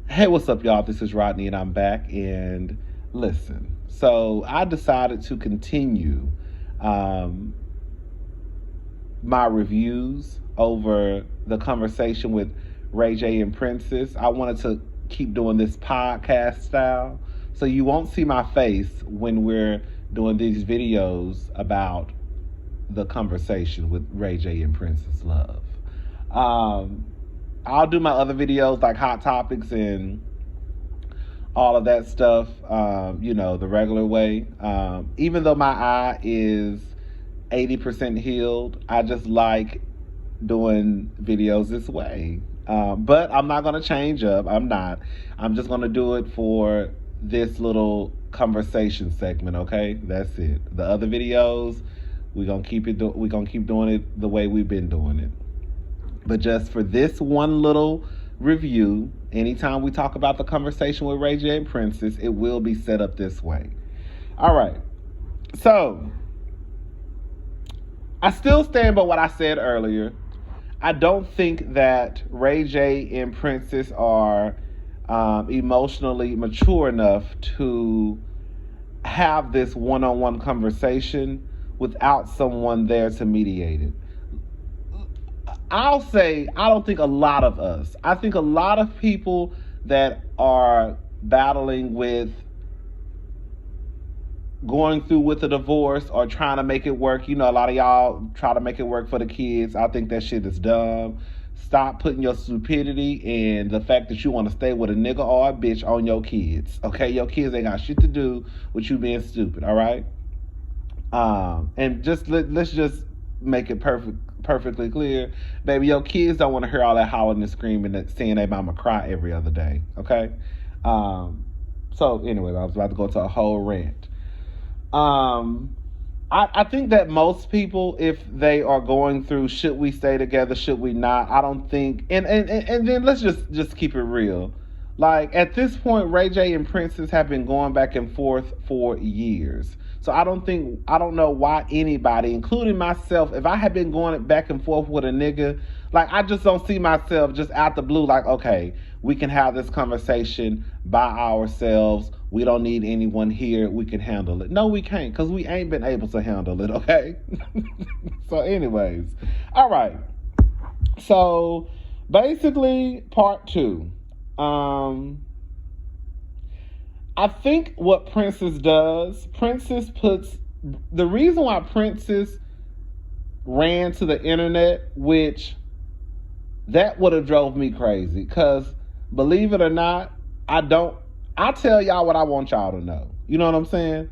Hey, what's up, y'all? This is Rodney, and I'm back. And listen, so I decided to continue um, my reviews over the conversation with Ray J and Princess. I wanted to keep doing this podcast style, so you won't see my face when we're doing these videos about the conversation with Ray J and Princess Love. Um, I'll do my other videos like Hot Topics and all of that stuff, the regular way. Even though my eye is 80% healed, I just like doing videos this way. But I'm not going to change up. I'm not. I'm just going to do it for this little conversation segment, okay? That's it. The other videos, we're going to keep doing it the way we've been doing it. But just for this one little review, anytime we talk about the conversation with Ray J and Princess, it will be set up this way. All right. So, I still stand by what I said earlier. I don't think that Ray J and Princess are emotionally mature enough to have this one-on-one conversation without someone there to mediate it. I'll say, I don't think a lot of us, I think a lot of people that are battling with going through with a divorce or trying to make it work, a lot of y'all try to make it work for the kids. I think that shit is dumb. Stop putting your stupidity and the fact that you want to stay with a nigga or a bitch on your kids, okay? Your kids ain't got shit to do with you being stupid, all right? And let's just make it perfectly clear, baby, your kids don't want to hear all that hollering and screaming and seeing their mama cry every other day, okay? So anyway, I was about to go to a whole rant. I think that most people, if they are going through, should we stay together, should we not, I don't think, and then let's just keep it real. Like, at this point, Ray J and Princess have been going back and forth for years. So I don't know why anybody, including myself, if I had been going back and forth with a nigga, like, I just don't see myself just out the blue, like, okay, we can have this conversation by ourselves. We don't need anyone here. We can handle it. No, we can't, because we ain't been able to handle it, okay? So anyways, all right. So basically, part 2. I think what Princess does, the reason why Princess ran to the internet, which that would have drove me crazy, because believe it or not, I tell y'all what I want y'all to know. You know what I'm saying?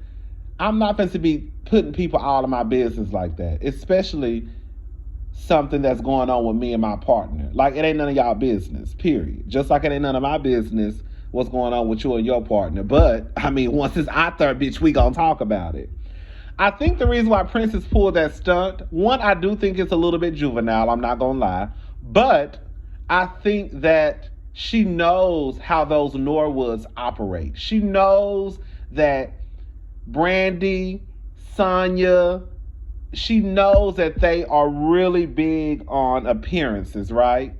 I'm not going to be putting people all in my business like that, especially something that's going on with me and my partner. Like, it ain't none of y'all business, period. Just like it ain't none of my business what's going on with you and your partner. But, I mean, once it's out there, bitch, we gonna talk about it. I think the reason why Princess pulled that stunt, one, I do think it's a little bit juvenile, I'm not gonna lie. But I think that she knows how those Norwoods operate. She knows that Brandy, Sonya, she knows that they are really big on appearances, right?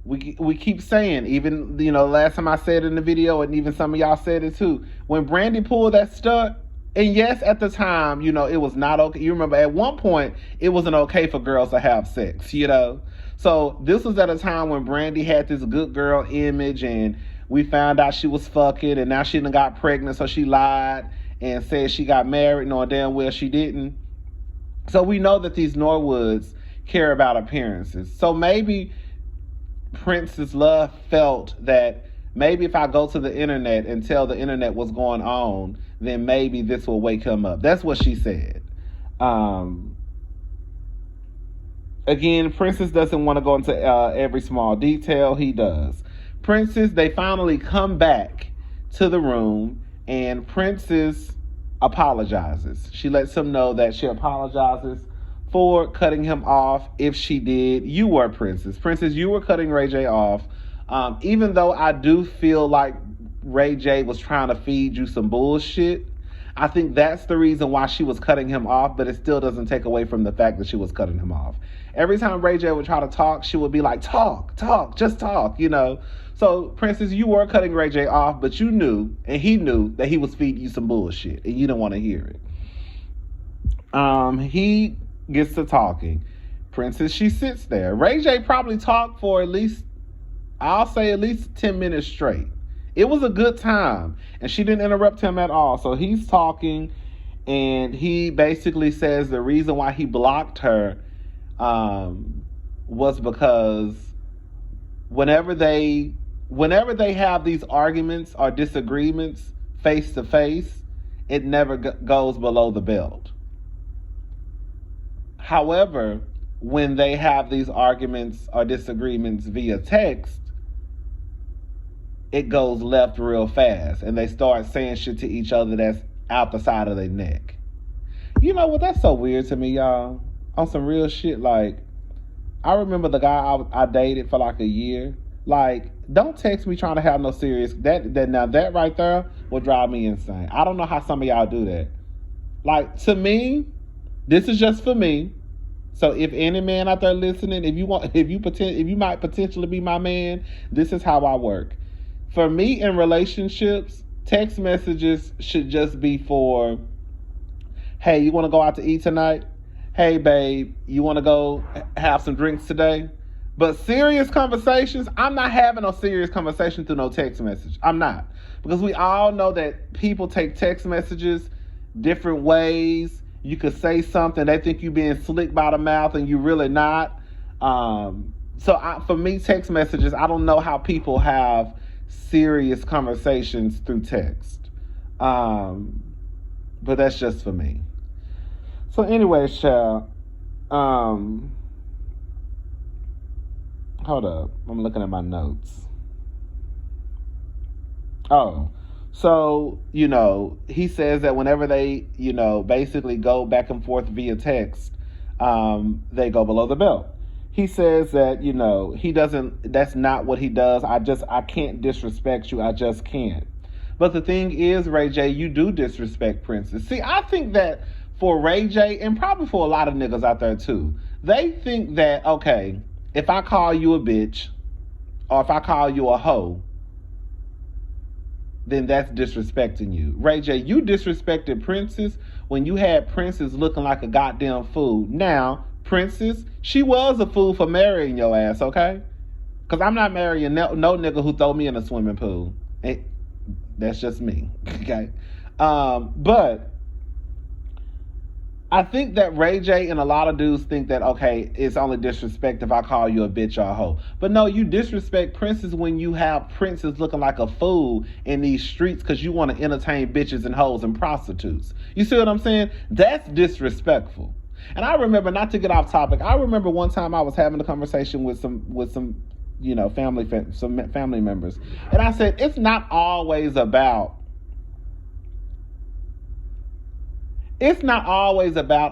We keep saying, even, last time I said it in the video, and even some of y'all said it too, when Brandy pulled that stunt, and yes, at the time, it was not okay. You remember at one point, it wasn't okay for girls to have sex, So this was at a time when Brandy had this good girl image, and we found out she was fucking, and now she done got pregnant, so she lied and said she got married, knowing damn well she didn't. So we know that these Norwoods care about appearances. So maybe Princess Love felt that maybe if I go to the internet and tell the internet what's going on, then maybe this will wake him up. That's what she said. Again, Princess doesn't want to go into every small detail. He does. Princess, they finally come back to the room, and Princess apologizes. She lets him know that she apologizes for cutting him off. If she did, you were Princess. Princess, you were cutting Ray J off. Even though I do feel like Ray J was trying to feed you some bullshit, I think that's the reason why she was cutting him off, but it still doesn't take away from the fact that she was cutting him off. Every time Ray J would try to talk, she would be like, talk, just talk, you know. So, Princess, you were cutting Ray J off, but you knew, and he knew, that he was feeding you some bullshit, and you didn't want to hear it. He gets to talking. Princess, she sits there. Ray J probably talked for at least 10 minutes straight. It was a good time, and she didn't interrupt him at all. So he's talking, and he basically says the reason why he blocked her was because whenever they have these arguments or disagreements face to face, it never goes below the belt. However, when they have these arguments or disagreements via text, it goes left real fast, and they start saying shit to each other that's out the side of their neck. You know what? That's so weird to me, y'all. On some real shit, like, I remember the guy I dated for like a year. Like, don't text me trying to have no serious. That right there will drive me insane. I don't know how some of y'all do that. Like, to me, this is just for me. So if any man out there listening, if you might potentially be my man, this is how I work. For me, in relationships, text messages should just be for, hey, you want to go out to eat tonight? Hey, babe, you want to go have some drinks today? But serious conversations, I'm not having a serious conversation through no text message. I'm not. Because we all know that people take text messages different ways. You could say something, they think you being slick by the mouth, and you really not. For me, text messages, I don't know how people have serious conversations through text. But that's just for me. So anyway, child, hold up. I'm looking at my notes. Oh, so, he says that whenever they, basically go back and forth via text, they go below the belt. He says that, that's not what he does. I can't disrespect you. I just can't. But the thing is, Ray J, you do disrespect Princess. See, I think that for Ray J, and probably for a lot of niggas out there too, they think that, okay, if I call you a bitch, or if I call you a hoe, then that's disrespecting you. Ray J, you disrespected Princess when you had Princess looking like a goddamn fool. Now, Princess, she was a fool for marrying your ass, okay? Because I'm not marrying no nigga who throw me in a swimming pool. That's just me, okay? But I think that Ray J and a lot of dudes think that, okay, it's only disrespect if I call you a bitch or a hoe. But no, you disrespect Princess when you have Princess looking like a fool in these streets because you want to entertain bitches and hoes and prostitutes. You see what I'm saying? That's disrespectful. And I remember, not to get off topic, I remember one time I was having a conversation with some family members. And I said, it's not always about,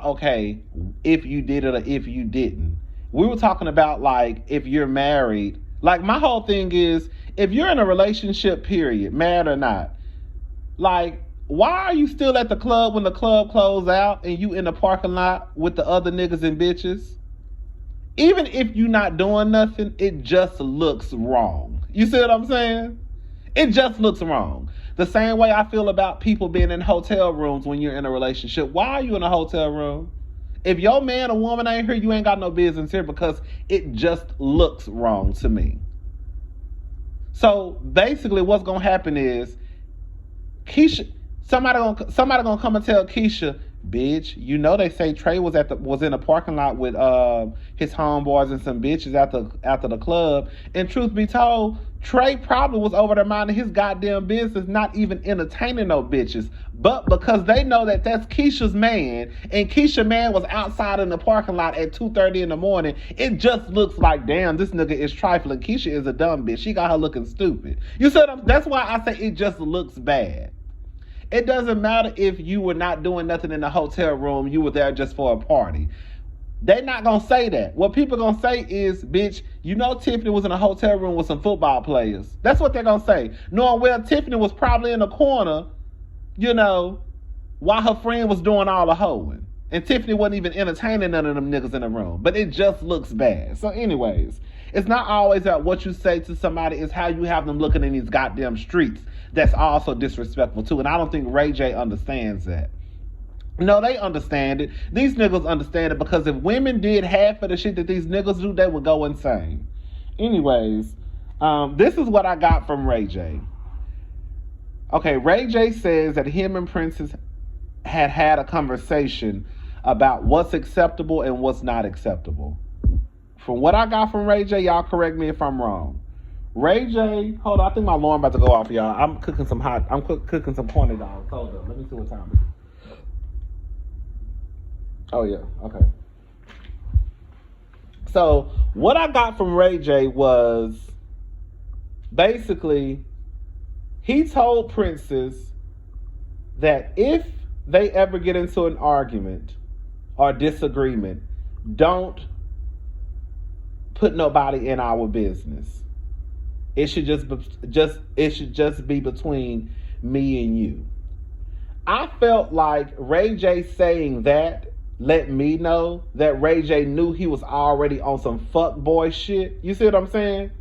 okay, if you did it or if you didn't. We were talking about, like, if you're married. Like, my whole thing is, if you're in a relationship, period, married or not, like, why are you still at the club when the club closed out and you in the parking lot with the other niggas and bitches? Even if you're not doing nothing, it just looks wrong. You see what I'm saying? It just looks wrong. The same way I feel about people being in hotel rooms when you're in a relationship. Why are you in a hotel room? If your man or woman ain't here, you ain't got no business here, because it just looks wrong to me. So basically what's going to happen is Keisha, somebody gonna come and tell Keisha, bitch, they say Trey was in a parking lot with his homeboys and some bitches after the club. And truth be told, Trey probably was over there minding his goddamn business, not even entertaining no bitches. But because they know that that's Keisha's man, and Keisha's man was outside in the parking lot at 2:30 in the morning, it just looks like, damn, this nigga is trifling. Keisha is a dumb bitch. She got her looking stupid. You said that's why I say it just looks bad. It doesn't matter if you were not doing nothing in the hotel room, you were there just for a party. They're not going to say that. What people going to say is, bitch, Tiffany was in a hotel room with some football players. That's what they're going to say. Knowing well, Tiffany was probably in a corner, while her friend was doing all the hoeing. And Tiffany wasn't even entertaining none of them niggas in the room. But it just looks bad. So anyways, it's not always about what you say to somebody. It's how you have them looking in these goddamn streets. That's also disrespectful too. And I don't think Ray J understands that. No, they understand it. These niggas understand it because if women did half of the shit that these niggas do, they would go insane. Anyways, this is what I got from Ray J. Okay, Ray J says that him and Princess had a conversation about what's acceptable and what's not acceptable. From what I got from Ray J, y'all correct me if I'm wrong. Ray J, hold on, I think my alarm about to go off, y'all. I'm cooking some cooking some corny dogs. Hold on, let me see what time it is. Oh yeah, okay. So what I got from Ray J was basically he told Princess that if they ever get into an argument or disagreement, don't put nobody in our business. It should just be between me and you. I felt like Ray J saying that let me know that Ray J knew he was already on some fuckboy shit. You see what I'm saying?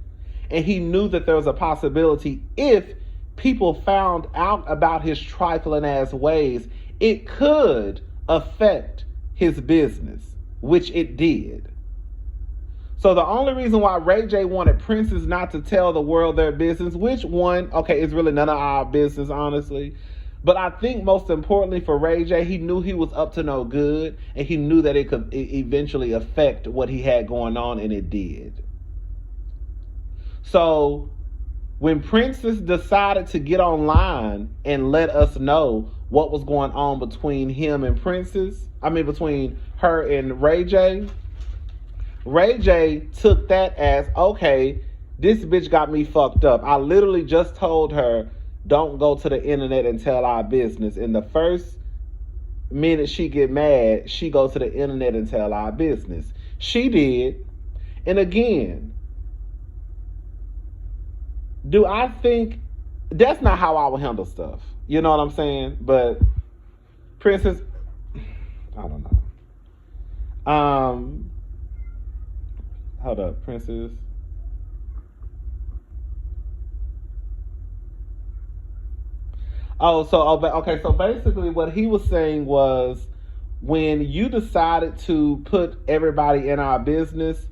And he knew that there was a possibility if people found out about his trifling ass ways, it could affect his business, which it did. So the only reason why Ray J wanted Princess not to tell the world their business, which one, okay, it's really none of our business, honestly. But I think most importantly for Ray J, he knew he was up to no good, and he knew that it could eventually affect what he had going on, and it did. So when Princess decided to get online and let us know what was going on between him and between her and Ray J took that as, okay, this bitch got me fucked up. I literally just told her, don't go to the internet and tell our business. In the first minute she get mad, she goes to the internet and tell our business. She did. And again, do I think that's not how I would handle stuff? You know what I'm saying? But Princess, I don't know. Hold up, Princess. Okay, so basically what he was saying was when you decided to put everybody in our business,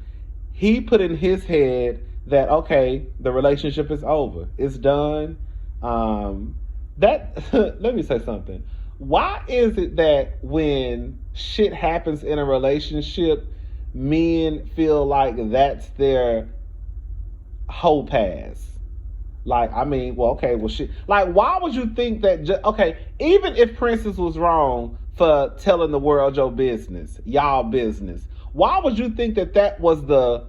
he put in his head that, okay, the relationship is over. It's done. Let me say something. Why is it that when shit happens in a relationship, men feel like that's their whole pass? Like, I mean, well, okay, well, shit. Like, why would you think that, okay, even if Princess was wrong for telling the world your business, y'all business, why would you think that that was the,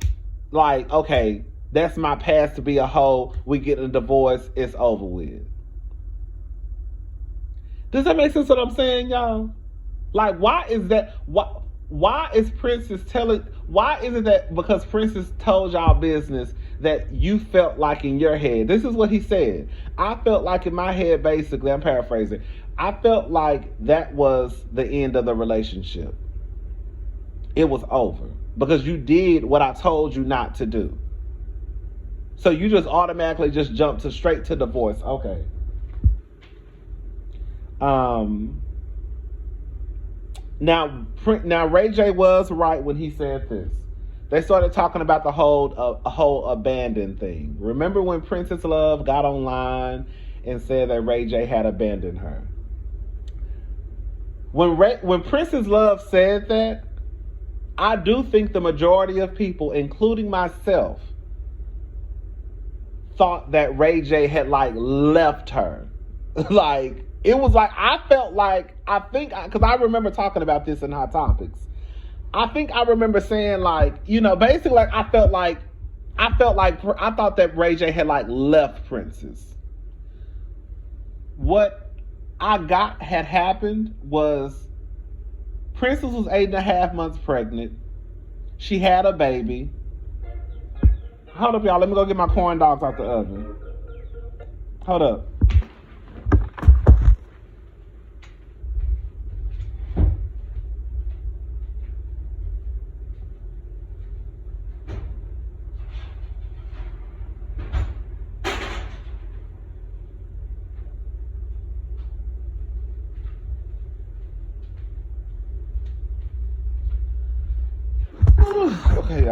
like, okay, that's my pass to be a hoe, we get a divorce, it's over with? Does that make sense what I'm saying, y'all? Like, why is that, why is Princess telling, why is it that because Princess told y'all business that you felt like in your head, this is what he said, I felt like in my head, basically, I'm paraphrasing, I felt like that was the end of the relationship. It was over because you did what I told you not to do. So you just automatically just jumped straight to divorce. Okay. Now Ray J was right when he said this. They started talking about the whole abandon thing. Remember when Princess Love got online and said that Ray J had abandoned her? When Princess Love said that, I do think the majority of people, including myself, thought that Ray J had like left her. Like, it was like, I felt like, I think, because I remember talking about this in Hot Topics. I think I remember saying like, you know, basically like I thought that Ray J had like left Princess. What I got had happened was Princess was 8.5 months pregnant. She had a baby. Hold up, y'all. Let me go get my corn dogs out the oven. Hold up.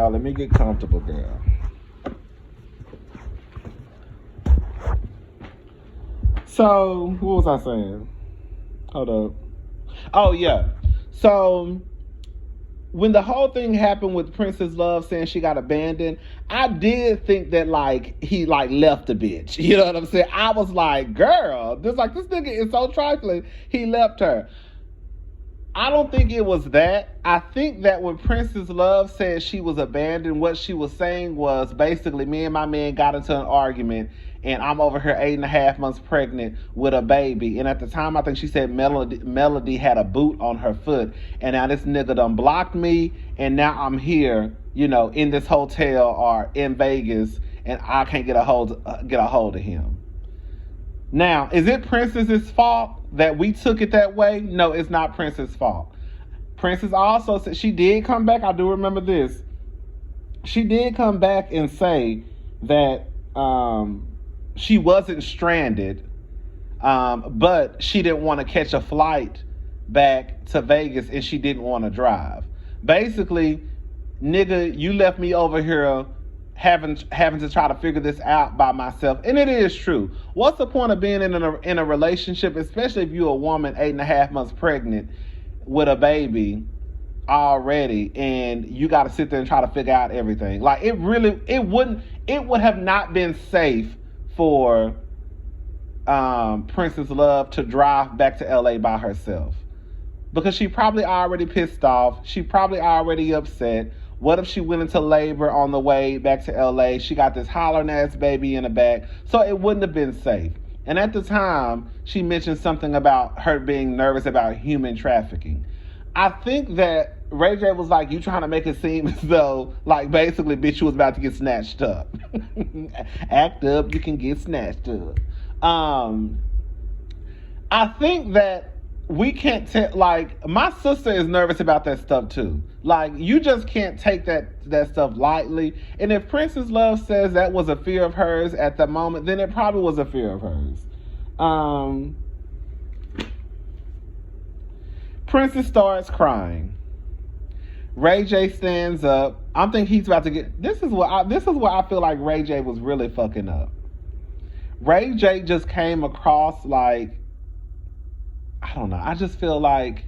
girl. Let me get comfortable, girl. So, what was I saying? Hold up. Oh, yeah. So, when the whole thing happened with Princess Love saying she got abandoned, I did think that, like, he, like, left the bitch. You know what I'm saying? I was like, girl, this nigga is so trifling. He left her. I don't think it was that. I think that when Princess Love said she was abandoned, what she was saying was basically me and my man got into an argument and I'm over here 8.5 months pregnant with a baby. And at the time, I think she said Melody had a boot on her foot. And now this nigga done blocked me. And now I'm here, in this hotel or in Vegas and I can't get a hold of him. Now, is it Princess's fault that we took it that way? No, it's not Princess's fault. Princess also said she did come back. I do remember this. She did come back and say that she wasn't stranded, but she didn't want to catch a flight back to Vegas and she didn't want to drive. Basically, nigga, you left me over here having to try to figure this out by myself. And it is true. What's the point of being in a relationship, especially if you're a woman 8.5 months pregnant with a baby already and you got to sit there and try to figure out everything? Like, it would have not been safe for Princess Love to drive back to LA by herself, because she probably already pissed off. She probably already upset. What if she went into labor on the way back to LA? She got this hollering ass baby in the back. So it wouldn't have been safe. And at the time, she mentioned something about her being nervous about human trafficking. I think that Ray J was like, you trying to make it seem as though, like, basically, bitch, you was about to get snatched up. Act up, you can get snatched up. I think that we can't tell, like, my sister is nervous about that stuff too. Like, you just can't take that stuff lightly. And if Princess Love says that was a fear of hers at the moment, then it probably was a fear of hers. Princess starts crying. Ray J stands up. I'm thinking he's about to get, this is what I feel like Ray J was really fucking up. Ray J just came across like, I don't know. I just feel like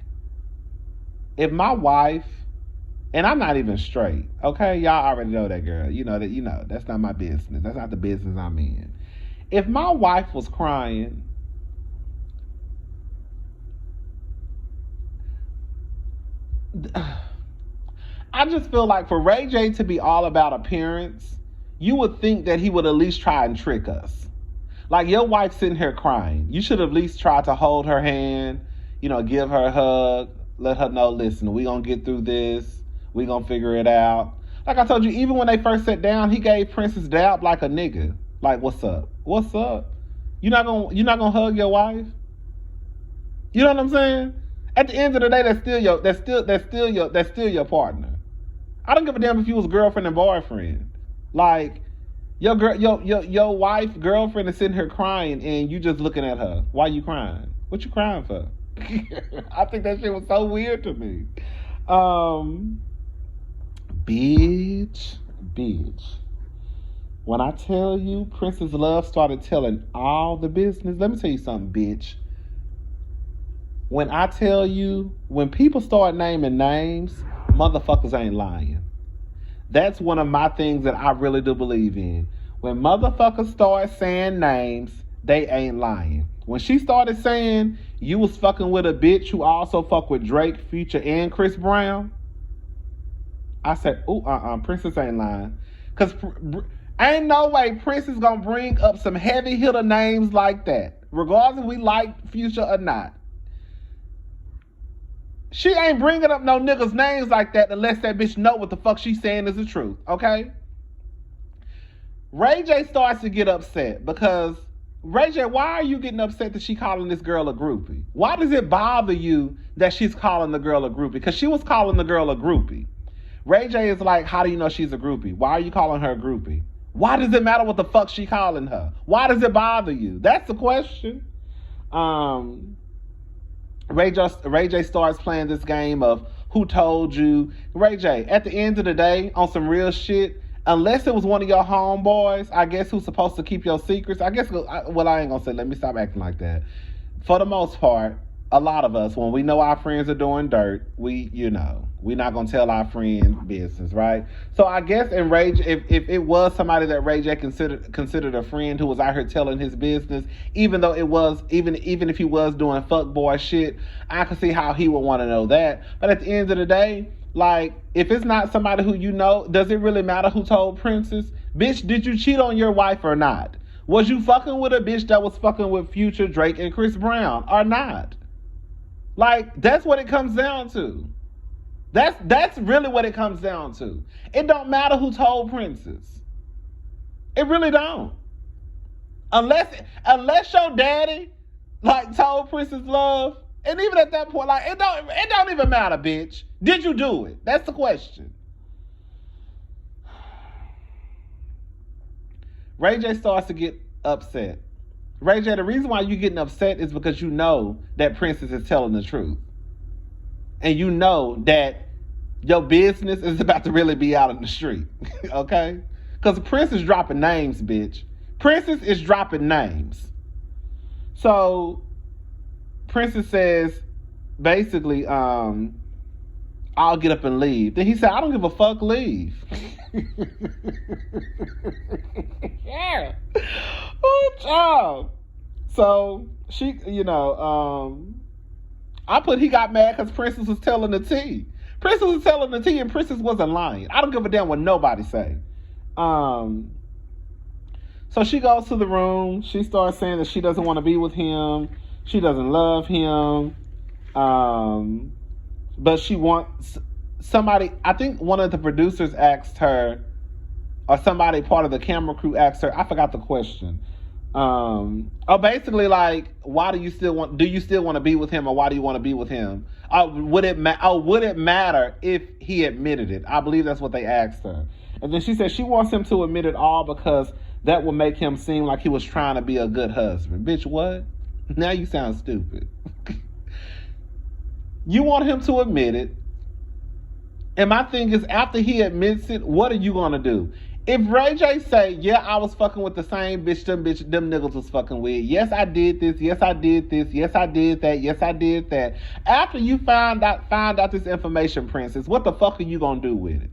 if my wife, and I'm not even straight, okay? Y'all already know that, girl. That's not my business. That's not the business I'm in. If my wife was crying, I just feel like for Ray J to be all about appearance, you would think that he would at least try and trick us. Like, your wife sitting here crying. You should at least try to hold her hand, give her a hug, let her know, listen, we gonna get through this. We gonna figure it out. Like I told you, even when they first sat down, he gave Princess dap like a nigga. Like, what's up? What's up? You're not gonna hug your wife? You know what I'm saying? At the end of the day, that's still your partner. I don't give a damn if you was girlfriend and boyfriend. Like, your wife, girlfriend is sitting here crying and you just looking at her. Why you crying? What you crying for? I think that shit was so weird to me. Bitch. When I tell you Princess Love started telling all the business, let me tell you something, bitch. When I tell you, when people start naming names, motherfuckers ain't lying. That's one of my things that I really do believe in. When motherfuckers start saying names, they ain't lying. When she started saying you was fucking with a bitch who also fuck with Drake, Future, and Chris Brown, I said, Princess ain't lying. Because ain't no way Princess gonna bring up some heavy hitter names like that. Regardless if we like Future or not. She ain't bringing up no niggas' names like that unless that bitch know what the fuck she's saying is the truth, okay? Ray J starts to get upset because, Ray J, why are you getting upset that she calling this girl a groupie? Why does it bother you that she's calling the girl a groupie? Because she was calling the girl a groupie. Ray J is like, how do you know she's a groupie? Why are you calling her a groupie? Why does it matter what the fuck she calling her? Why does it bother you? That's the question. Ray J starts playing this game of who told you. Ray J, at the end of the day, on some real shit, unless it was one of your homeboys, I guess, who's supposed to keep your secrets, I guess, well, I ain't gonna say, let me stop acting like that. For the most part, a lot of us, when we know our friends are doing dirt, we're not gonna tell our friend business, right? So I guess in Ray J, if it was somebody that Ray J considered a friend who was out here telling his business, even though it was, even if he was doing fuckboy shit, I can see how he would want to know that. But at the end of the day, like, if it's not somebody who you know, does it really matter who told Princess? Bitch, did you cheat on your wife or not? Was you fucking with a bitch that was fucking with Future, Drake, and Chris Brown or not? Like, that's what it comes down to. That's really what it comes down to. It don't matter who told Princess. It really don't. Unless your daddy, like, told Princess Love, and even at that point, like, it don't even matter, bitch. Did you do it? That's the question. Ray J starts to get upset. Ray J, the reason why you're getting upset is because you know that Princess is telling the truth. And you know that your business is about to really be out in the street. Okay? Because Princess is dropping names, bitch. Princess is dropping names. So, Princess says, basically, I'll get up and leave. Then he said, I don't give a fuck, leave. Yeah. Oh, child. So, she, he got mad because Princess was telling the tea. Princess was telling the tea and Princess wasn't lying. I don't give a damn what nobody say. So she goes to the room. She starts saying that she doesn't want to be with him. She doesn't love him. But she wants somebody. I think one of the producers asked her, or somebody part of the camera crew asked her, I forgot the question. Basically, like, why do you still want to be with him, or why do you want to be with him? Would it matter if he admitted it? I believe that's what they asked her. And then she said she wants him to admit it all because that will make him seem like he was trying to be a good husband. Bitch, what? Now you sound stupid. You want him to admit it. And my thing is, after he admits it, what are you going to do? If Ray J say, yeah, I was fucking with the same bitch them niggas was fucking with. Yes, I did this. Yes, I did this. Yes, I did that. Yes, I did that. After you find out this information, Princess, what the fuck are you going to do with it?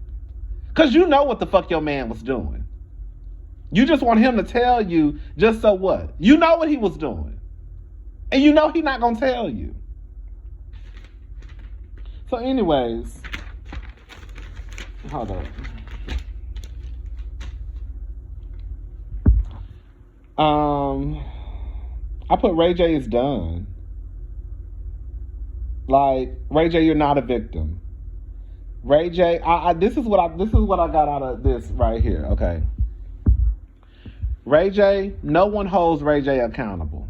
Because you know what the fuck your man was doing. You just want him to tell you, just so what? You know what he was doing. And you know he not going to tell you. So anyways, hold on. I put Ray J is done. Like, Ray J, you're not a victim. Ray J, this is what I got out of this right here. Okay. Ray J, no one holds Ray J accountable.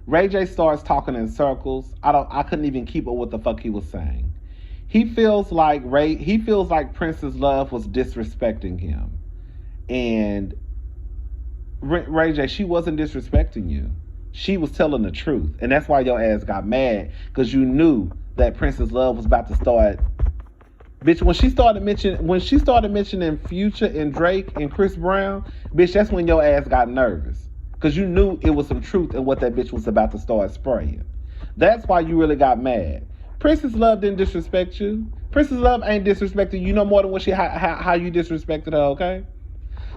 Ray J starts talking in circles. I couldn't even keep up what the fuck he was saying. He feels like Princess Love was disrespecting him. And Ray J, she wasn't disrespecting you. She was telling the truth. And that's why your ass got mad. Because you knew that Princess Love was about to start. Bitch, when she started mentioning Future and Drake and Chris Brown, bitch, that's when your ass got nervous. Because you knew it was some truth in what that bitch was about to start spraying. That's why you really got mad. Princess Love didn't disrespect you. Princess Love ain't disrespecting you no more than how you disrespected her, okay?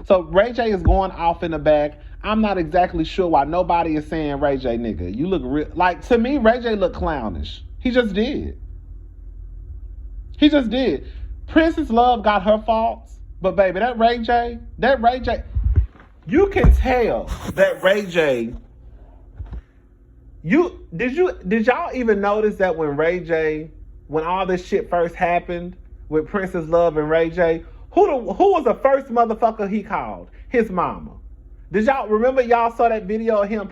So Ray J is going off in the back. I'm not exactly sure why nobody is saying Ray J, nigga. You look real. Like, to me, Ray J looked clownish. He just did. Princess Love got her faults, but baby, that Ray J, you can tell that Ray J. Did y'all even notice that when all this shit first happened with Princess Love and Ray J, who was the first motherfucker he called? His mama. Did y'all remember? Y'all saw that video of him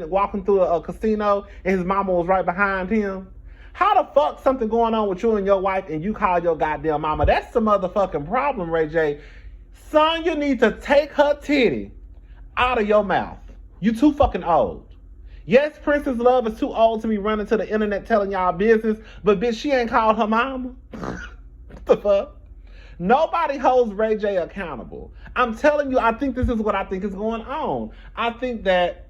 walking through a casino and his mama was right behind him? How the fuck something going on with you and your wife and you call your goddamn mama? That's the motherfucking problem, Ray J. Son, you need to take her titty out of your mouth. You too fucking old. Yes, Princess Love is too old to be running to the internet telling y'all business, but bitch, she ain't called her mama. What the fuck? Nobody holds Ray J accountable. I'm telling you, I think this is what I think is going on. I think that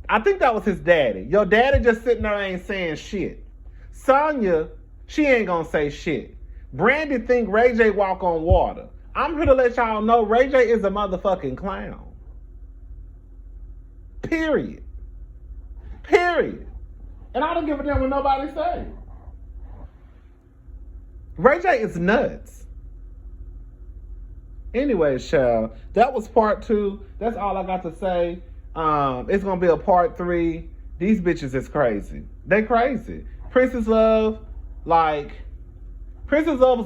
was his daddy. Your daddy just sitting there ain't saying shit. Sonya, she ain't gonna say shit. Brandy think Ray J walk on water. I'm here to let y'all know Ray J is a motherfucking clown. Period. And I don't give a damn what nobody say. Ray J is nuts. Anyways, child, that was part 2. That's all I got to say. It's gonna be a part 3. These bitches is crazy. They crazy. Princess Love was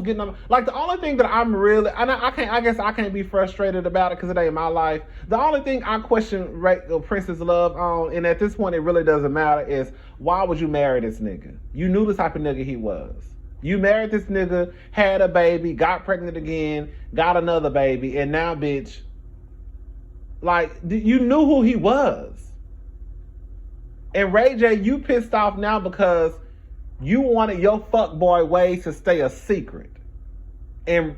getting them. Like, the only thing that I'm really, I guess I can't be frustrated about it because it ain't my life. The only thing I question Princess Love on, and at this point it really doesn't matter, is why would you marry this nigga? You knew the type of nigga he was. You married this nigga, had a baby, got pregnant again, got another baby, and now, bitch, like, you knew who he was. And Ray J, you pissed off now because you wanted your fuckboy ways to stay a secret. And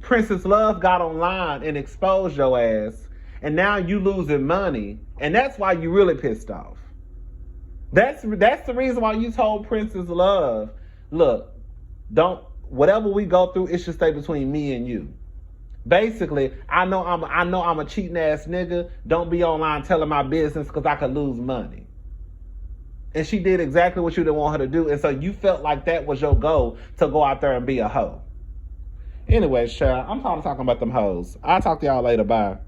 Princess Love got online and exposed your ass. And now you losing money. And that's why you really pissed off. That's the reason why you told Princess Love, look, whatever we go through, it should stay between me and you. Basically, I know I'm a cheating ass nigga. Don't be online telling my business because I could lose money. And she did exactly what you didn't want her to do. And so you felt like that was your goal, to go out there and be a hoe. Anyways, child, I'm talking about them hoes. I'll talk to y'all later. Bye.